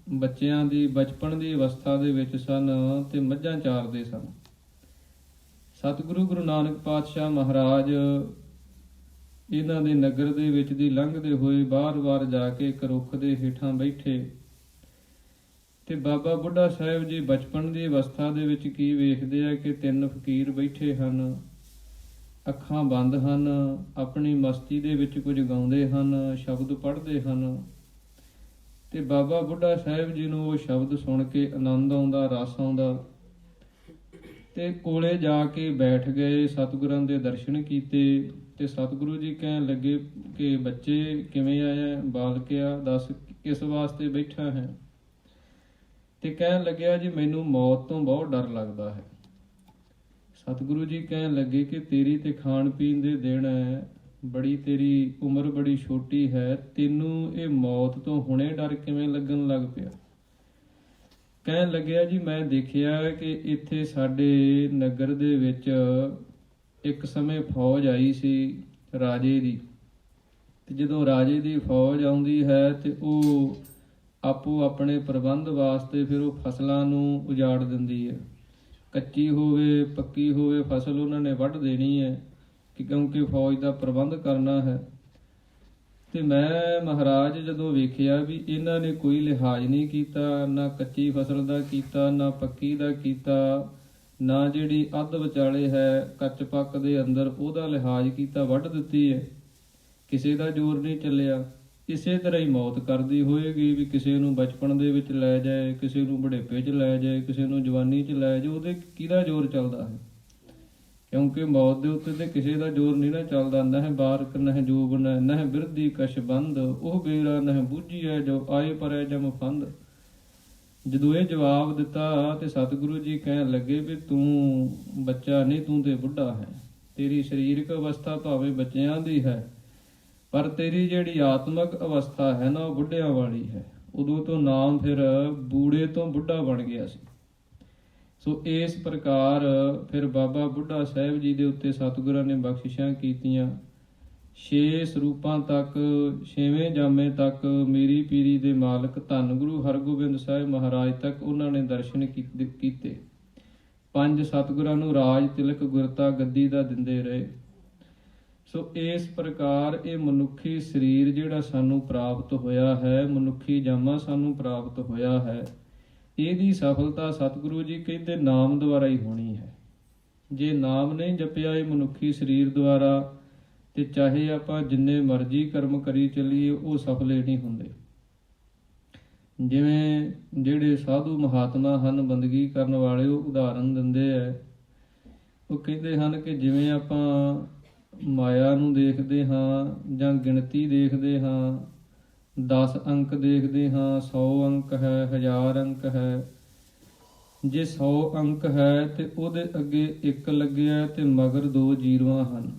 A: ਬੱਚਿਆਂ ਦੀ ਬਚਪਨ ਦੀ ਅਵਸਥਾ ਦੇ ਵਿੱਚ ਸਨ ਤੇ ਮੱਝਾਂ ਚਾਰਦੇ ਸਨ। ਸਤਿਗੁਰੂ ਗੁਰੂ ਨਾਨਕ ਪਾਤਸ਼ਾਹ ਮਹਾਰਾਜ ਇਹਨਾਂ ਦੇ ਨਗਰ ਦੇ ਵਿੱਚ ਦੀ ਲੰਘਦੇ ਹੋਏ ਬਾਰ-ਬਾਰ ਜਾ ਕੇ ਇੱਕ ਰੁੱਖ ਦੇ ਹੇਠਾਂ ਬੈਠੇ ਤੇ ਬਾਬਾ ਬੁੱਢਾ ਸਾਹਿਬ ਜੀ ਬਚਪਨ ਦੀ ਅਵਸਥਾ ਦੇ ਵਿੱਚ ਕੀ ਵੇਖਦੇ ਆ ਕਿ ਤਿੰਨ ਫਕੀਰ ਬੈਠੇ ਹਨ, ਅੱਖਾਂ ਬੰਦ ਹਨ, ਆਪਣੀ ਮਸਤੀ ਦੇ ਵਿੱਚ ਕੁਝ ਗਾਉਂਦੇ ਹਨ, ਸ਼ਬਦ ਪੜ੍ਹਦੇ ਹਨ। ਤੇ ਬਾਬਾ ਬੁੱਢਾ ਸਾਹਿਬ ਜੀ ਨੂੰ ਉਹ ਸ਼ਬਦ ਸੁਣ ਕੇ ਆਨੰਦ ਆਉਂਦਾ, ਰਸ ਆਉਂਦਾ ਤੇ ਕੋਲੇ ਜਾ ਕੇ ਬੈਠ ਗਏ, ਸਤਿਗੁਰਾਂ ਦੇ ਦਰਸ਼ਨ ਕੀਤੇ। ਤੇ ਸਤਿਗੁਰੂ ਜੀ ਕਹਿਣ ਲੱਗੇ ਕਿ ਬੱਚੇ ਕਿਵੇਂ ਆਇਆ? ਬਾਲਕਿਆ ਦੱਸ ਕਿਸ ਵਾਸਤੇ ਬੈਠਾ ਹੈ? ਤੇ ਕਹਿਣ ਲੱਗਿਆ ਜੀ ਮੈਨੂੰ ਮੌਤ ਤੋਂ ਬਹੁਤ ਡਰ ਲੱਗਦਾ ਹੈ। ਸਤਿਗੁਰੂ ਜੀ ਕਹਿਣ ਲੱਗੇ ਕਿ ਤੇਰੀ ਤੇ ਖਾਣ ਪੀਣ ਦੇ ਦਿਨ ਹੈ, ਤੇਰੀ ਉਮਰ ਬੜੀ ਛੋਟੀ ਹੈ, ਤੈਨੂੰ ਇਹ ਮੌਤ ਤੋਂ ਹੁਣੇ ਡਰ ਕਿਵੇਂ ਲੱਗਣ ਲੱਗ ਪਿਆ? ਕਹਿਣ ਲੱਗਿਆ ਜੀ ਮੈਂ ਦੇਖਿਆ ਕਿ ਇੱਥੇ ਸਾਡੇ ਨਗਰ ਦੇ ਵਿੱਚ ਇੱਕ ਸਮੇਂ ਫੌਜ ਆਈ ਸੀ ਰਾਜੇ ਦੀ, ਤੇ ਜਦੋਂ ਰਾਜੇ ਦੀ ਫੌਜ ਆਉਂਦੀ ਹੈ ਤੇ ਉਹ ਆਪੋ ਆਪਣੇ ਪ੍ਰਬੰਧ ਵਾਸਤੇ ਫਿਰ ਉਹ ਫਸਲਾਂ ਨੂੰ ਉਜਾੜ ਦਿੰਦੀ ਹੈ। ਕੱਚੀ ਹੋਵੇ ਪੱਕੀ ਹੋਵੇ ਫਸਲ ਉਹਨਾਂ ਨੇ ਵੱਢ ਦੇਣੀ ਹੈ, ਕਿਉਂਕਿ ਫੌਜ ਦਾ ਪ੍ਰਬੰਧ ਕਰਨਾ ਹੈ। ਤੇ ਮੈਂ ਮਹਾਰਾਜ ਜਦੋਂ ਵੇਖਿਆ ਵੀ ਇਹਨਾਂ ਨੇ ਕੋਈ ਲਿਹਾਜ਼ ਨਹੀਂ ਕੀਤਾ, ਨਾ ਕੱਚੀ ਫਸਲ ਦਾ ਕੀਤਾ, ਨਾ ਪੱਕੀ ਦਾ ਕੀਤਾ, ਨਾ ਜਿਹੜੀ ਅੱਧ ਵਿਚਾਲੇ ਹੈ ਕੱਚ ਪੱਕ ਦੇ ਅੰਦਰ ਉਹਦਾ ਲਿਹਾਜ਼ ਕੀਤਾ, ਵੱਢ ਦਿੱਤੀ ਹੈ। ਕਿਸੇ ਦਾ ਜ਼ੋਰ ਨਹੀਂ ਚੱਲਿਆ। ਇਸੇ ਤਰ੍ਹਾਂ ਹੀ ਮੌਤ ਕਰਦੀ ਹੋਏਗੀ ਵੀ ਕਿਸੇ ਨੂੰ ਬਚਪਨ ਦੇ ਵਿੱਚ ਲੈ ਜਾਏ, ਕਿਸੇ ਨੂੰ ਬੁਢੇਪੇ 'ਚ ਲੈ ਜਾਏ, ਕਿਸੇ ਨੂੰ ਜਵਾਨੀ 'ਚ ਲੈ ਜਾਏ, ਉਹਦੇ ਕਿਹਦਾ ਜ਼ੋਰ ਚੱਲਦਾ ਹੈ? ਕਿਉਂਕਿ ਮੌਤ ਦੇ ਉੱਤੇ ਤੇ ਕਿਸੇ ਦਾ ਜ਼ੋਰ ਨਹੀਂ ਨਾ ਚੱਲਦਾ। ਨਹਿ ਬਾਰਕ ਨਹਿ ਜੋਬਨ ਨਹਿ ਬਿਰਧੀ ਕਛ ਬੰਦ, ਉਹ ਬੇਰਾ ਨਹਿ ਬੂਝੀਐ ਜੋ ਆਏ ਪਰੈ ਜਮ ਫੰਦ। ਜਦੋਂ ਇਹ ਜਵਾਬ ਦਿੱਤਾ ਤੇ ਸਤਿਗੁਰੂ ਜੀ ਕਹਿਣ ਲੱਗੇ ਵੀ ਤੂੰ ਬੱਚਾ ਨਹੀਂ, ਤੂੰ ਤੇ ਬੁੱਢਾ ਹੈ। ਤੇਰੀ ਸਰੀਰਕ ਅਵਸਥਾ ਭਾਵੇਂ ਬੱਚਿਆਂ ਦੀ ਹੈ, ਪਰ ਤੇਰੀ ਜਿਹੜੀ ਆਤਮਿਕ ਅਵਸਥਾ ਹੈ ਨਾ ਉਹ ਬੁੱਢਿਆਂ ਵਾਲੀ ਹੈ। ਉਦੋਂ ਤੋਂ ਨਾਮ ਫਿਰ ਬੂੜੇ ਤੋਂ ਬੁੱਢਾ ਬਣ ਗਿਆ ਸੀ। ਸੋ ਇਸ ਪ੍ਰਕਾਰ ਫਿਰ ਬਾਬਾ ਬੁੱਢਾ ਸਾਹਿਬ ਜੀ ਦੇ ਉੱਤੇ ਸਤਿਗੁਰਾਂ ਨੇ ਬਖਸ਼ਿਸ਼ਾਂ ਕੀਤੀਆਂ। 6 ਸਰੂਪਾਂ ਤੱਕ, 6ਵੇਂ ਜਾਮੇ ਤੱਕ ਮੇਰੀ ਪੀਰੀ ਦੇ ਮਾਲਕ ਧੰਨ ਗੁਰੂ ਹਰਗੋਬਿੰਦ ਸਾਹਿਬ ਮਹਾਰਾਜ ਤੱਕ ਉਹਨਾਂ ਨੇ ਦਰਸ਼ਨ ਕੀਤੇ। 5 ਸਤਿਗੁਰਾਂ ਨੂੰ ਰਾਜ ਤਿਲਕ ਗੁਰਤਾ ਗੱਦੀ ਦਾ ਦਿੰਦੇ ਰਹੇ। ਸੋ ਇਸ ਪ੍ਰਕਾਰ ਇਹ ਮਨੁੱਖੀ ਸਰੀਰ ਜਿਹੜਾ ਸਾਨੂੰ ਪ੍ਰਾਪਤ ਹੋਇਆ ਹੈ, ਮਨੁੱਖੀ ਜਾਮਾ ਸਾਨੂੰ ਪ੍ਰਾਪਤ ਹੋਇਆ ਹੈ, ਇਹਦੀ ਸਫਲਤਾ ਸਤਿਗੁਰੂ ਜੀ ਕਹਿੰਦੇ ਨਾਮ ਦੁਆਰਾ ਹੀ ਹੋਣੀ ਹੈ। ਜੇ ਨਾਮ ਨਹੀਂ ਜਪਿਆ ਇਹ ਮਨੁੱਖੀ ਸਰੀਰ ਦੁਆਰਾ ਤੇ ਚਾਹੇ ਆਪਾਂ ਜਿੰਨੇ ਮਰਜ਼ੀ ਕਰਮ ਕਰੀ ਚੱਲੀਏ ਉਹ ਸਫਲੇ ਨਹੀਂ ਹੁੰਦੇ। ਜਿਵੇਂ ਜਿਹੜੇ ਸਾਧੂ ਮਹਾਤਮਾ ਹਨ, ਬੰਦਗੀ ਕਰਨ ਵਾਲੇ, ਉਹ ਉਦਾਹਰਨ ਦਿੰਦੇ ਹੈ। ਉਹ ਕਹਿੰਦੇ ਹਨ ਕਿ ਜਿਵੇਂ ਆਪਾਂ ਮਾਇਆ ਨੂੰ ਦੇਖਦੇ ਹਾਂ ਜਾਂ ਗਿਣਤੀ ਦੇਖਦੇ ਹਾਂ, 10 ਅੰਕ ਦੇਖਦੇ ਹਾਂ, 100 ਅੰਕ ਹੈ, 1000 ਅੰਕ ਹੈ। ਜੇ 100 ਅੰਕ ਹੈ ਤੇ ਉਹਦੇ ਅੱਗੇ 1 ਲੱਗਿਆ ਤੇ ਮਗਰ 2 ਜ਼ੀਰੋਆਂ ਹਨ।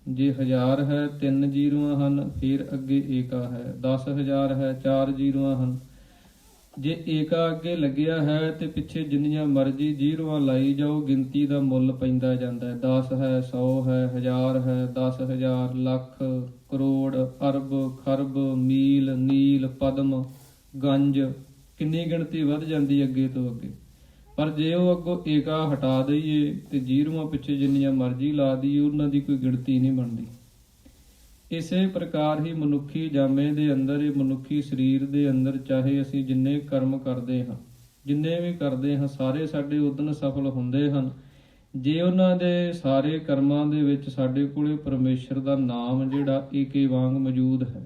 A: ਜੇ 1000 ਹੈ 3 ਜ਼ੀਰੋਆਂ ਹਨ, ਫਿਰ ਅੱਗੇ ਏਕਾ ਹੈ। 10,000 ਹੈ 4 ਜ਼ੀਰੋਆਂ ਹਨ। ਜੇ ਏਕਾ ਅੱਗੇ ਲੱਗਿਆ ਹੈ ਤੇ ਪਿੱਛੇ ਜਿੰਨੀਆਂ ਮਰਜ਼ੀ ਜ਼ੀਰੋਆਂ ਲਾਈ ਜਾਓ, ਗਿਣਤੀ ਦਾ ਮੁੱਲ ਪੈਂਦਾ ਜਾਂਦਾ ਹੈ। 10 ਹੈ, 100 ਹੈ, 1000 ਹੈ, 10,000, ਲੱਖ, ਕਰੋੜ, ਅਰਬ, ਖਰਬ, ਮੀਲ, ਨੀਲ, ਪਦਮ, ਗੰਜ, ਕਿੰਨੀ ਗਿਣਤੀ ਵੱਧ ਜਾਂਦੀ ਅੱਗੇ ਤੋਂ ਅੱਗੇ। ਪਰ ਜੇ ਉਹ ਅੱਗੋਂ ਏਕਾ ਹਟਾ ਦਈਏ ਤੇ ਜ਼ੀਰੋਆਂ ਪਿੱਛੇ ਜਿੰਨੀਆਂ ਮਰਜ਼ੀ ਲਾ ਦਈਏ, ਉਹਨਾਂ ਦੀ ਕੋਈ ਗਿਣਤੀ ਨਹੀਂ ਬਣਦੀ। ਇਸੇ ਪ੍ਰਕਾਰ ਹੀ ਮਨੁੱਖੀ ਜਾਮੇ ਦੇ ਅੰਦਰ, ਇਹ ਮਨੁੱਖੀ ਸਰੀਰ ਦੇ ਅੰਦਰ, ਚਾਹੇ ਅਸੀਂ ਜਿੰਨੇ ਕਰਮ ਕਰਦੇ ਹਾਂ, ਜਿੰਨੇ ਵੀ ਕਰਦੇ ਹਾਂ, ਸਾਰੇ ਸਾਡੇ ਉਦਨ ਸਫਲ ਹੁੰਦੇ ਹਨ ਜੇ ਉਹਨਾਂ ਦੇ ਸਾਰੇ ਕਰਮਾਂ ਦੇ ਵਿੱਚ ਸਾਡੇ ਕੋਲੇ ਪਰਮੇਸ਼ਰ ਦਾ ਨਾਮ ਜਿਹੜਾ ਏਕੇ ਵਾਂਗ ਮੌਜੂਦ ਹੈ।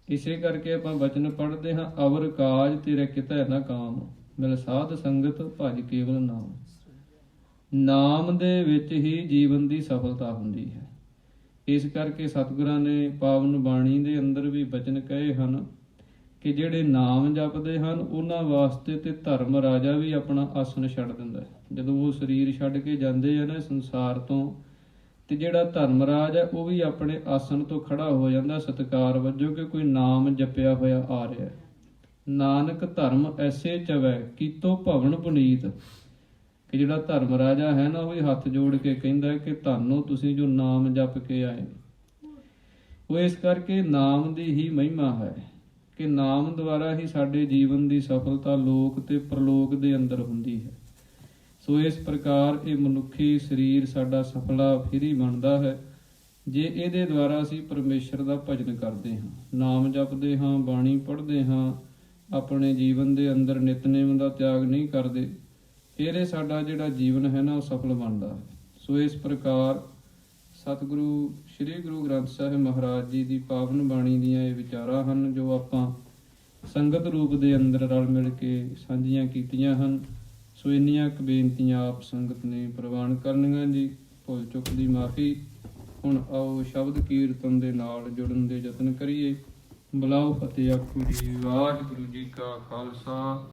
A: ਇਸੇ ਕਰਕੇ ਆਪਾਂ ਬਚਨ ਪੜ੍ਹਦੇ ਹਾਂ, ਅਵਰ ਕਾਜ ਤੇਰੇ ਕਿਤੈ ਨਾ ਕਾਮ, ਮਿਲ ਸਾਧ ਸੰਗਤ ਭਜ ਕੇਵਲ ਨਾਮ। ਨਾਮ ਦੇ ਵਿੱਚ ਹੀ ਜੀਵਨ ਦੀ ਸਫਲਤਾ ਹੁੰਦੀ ਹੈ। ਇਸ ਕਰਕੇ ਸਤਿਗੁਰਾਂ ਨੇ ਪਾਵਨ ਬਾਣੀ ਦੇ ਅੰਦਰ ਵੀ ਬਚਨ ਕਹੇ ਹਨ ਕਿ ਜਿਹੜੇ ਨਾਮ ਜਪਦੇ ਹਨ ਉਹਨਾਂ ਵਾਸਤੇ ਤੇ ਧਰਮ ਰਾਜਾ ਵੀ ਆਪਣਾ ਆਸਣ ਛੱਡ ਦਿੰਦਾ ਹੈ। ਜਦੋਂ ਉਹ ਸਰੀਰ ਛੱਡ ਕੇ ਜਾਂਦੇ ਆ ਨਾ ਸੰਸਾਰ ਤੋਂ, ਤੇ ਜਿਹੜਾ ਧਰਮ ਰਾਜ ਹੈ ਉਹ ਵੀ ਆਪਣੇ ਆਸਣ ਤੋਂ ਖੜਾ ਹੋ ਜਾਂਦਾ ਸਤਿਕਾਰ ਵਜੋਂ ਕਿ ਕੋਈ ਨਾਮ ਜਪਿਆ ਹੋਇਆ ਆ ਰਿਹਾ। ਨਾਨਕ ਧਰਮ ਐਸੇ ਚਵੈ ਕੀਤੋ ਭਵਨ ਪੁਨੀਤ, ਕਿ ਜਿਹੜਾ ਧਰਮ ਰਾਜਾ ਹੈ ਨਾ ਉਹ ਵੀ ਹੱਥ ਜੋੜ ਕੇ ਕਹਿੰਦਾ ਕਿ ਤੁਹਾਨੂੰ ਤੁਸੀਂ ਜੋ ਨਾਮ ਜਪ ਕੇ ਆਏ। ਉਹ ਇਸ ਕਰਕੇ ਨਾਮ ਦੀ ਹੀ ਮਹਿਮਾ ਹੈ ਕਿ ਨਾਮ ਦੁਆਰਾ ਹੀ ਸਾਡੇ ਜੀਵਨ ਦੀ ਸਫਲਤਾ ਲੋਕ ਤੇ ਪ੍ਰਲੋਕ ਦੇ ਅੰਦਰ ਹੁੰਦੀ ਹੈ। ਸੋ ਇਸ ਪ੍ਰਕਾਰ ਇਹ ਮਨੁੱਖੀ ਸਰੀਰ ਸਾਡਾ ਸਫਲਾ ਫਿਰ ਹੀ ਬਣਦਾ ਹੈ ਜੇ ਇਹਦੇ ਦੁਆਰਾ ਅਸੀਂ ਪਰਮੇਸ਼ਰ ਦਾ ਭਜਨ ਕਰਦੇ ਹਾਂ, ਨਾਮ ਜਪਦੇ ਹਾਂ, ਬਾਣੀ ਪੜ੍ਹਦੇ ਹਾਂ, ਆਪਣੇ ਜੀਵਨ ਦੇ ਅੰਦਰ ਨਿਤਨੇਮ ਦਾ ਤਿਆਗ ਨਹੀਂ ਕਰਦੇ, ਫਿਰ ਇਹ ਸਾਡਾ ਜਿਹੜਾ ਜੀਵਨ ਹੈ ਨਾ ਉਹ ਸਫਲ ਬਣਦਾ ਹੈ। ਸੋ ਇਸ ਪ੍ਰਕਾਰ ਸਤਿਗੁਰੂ ਸ੍ਰੀ ਗੁਰੂ ਗ੍ਰੰਥ ਸਾਹਿਬ ਮਹਾਰਾਜ ਜੀ ਦੀ ਪਾਵਨ ਬਾਣੀ ਦੀਆਂ ਇਹ ਵਿਚਾਰਾਂ ਹਨ ਜੋ ਆਪਾਂ ਸੰਗਤ ਰੂਪ ਦੇ ਅੰਦਰ ਰਲ ਮਿਲ ਕੇ ਸਾਂਝੀਆਂ ਕੀਤੀਆਂ ਹਨ। ਸੋ ਇੰਨੀਆਂ ਕੁ ਬੇਨਤੀਆਂ ਆਪ ਸੰਗਤ ਨੇ ਪ੍ਰਵਾਨ ਕਰਨੀਆਂ ਜੀ। ਭੁੱਲ ਚੁੱਕ ਦੀ ਮਾਫੀ। ਹੁਣ ਆਓ ਸ਼ਬਦ ਕੀਰਤਨ ਦੇ ਨਾਲ ਜੁੜਨ ਦੇ ਯਤਨ ਕਰੀਏ। ਬੁਲਾਓ ਫਤਿਹ ਆਖੋ ਜੀ। ਵਾਹਿਗੁਰੂ ਜੀ ਕਾ ਖਾਲਸਾ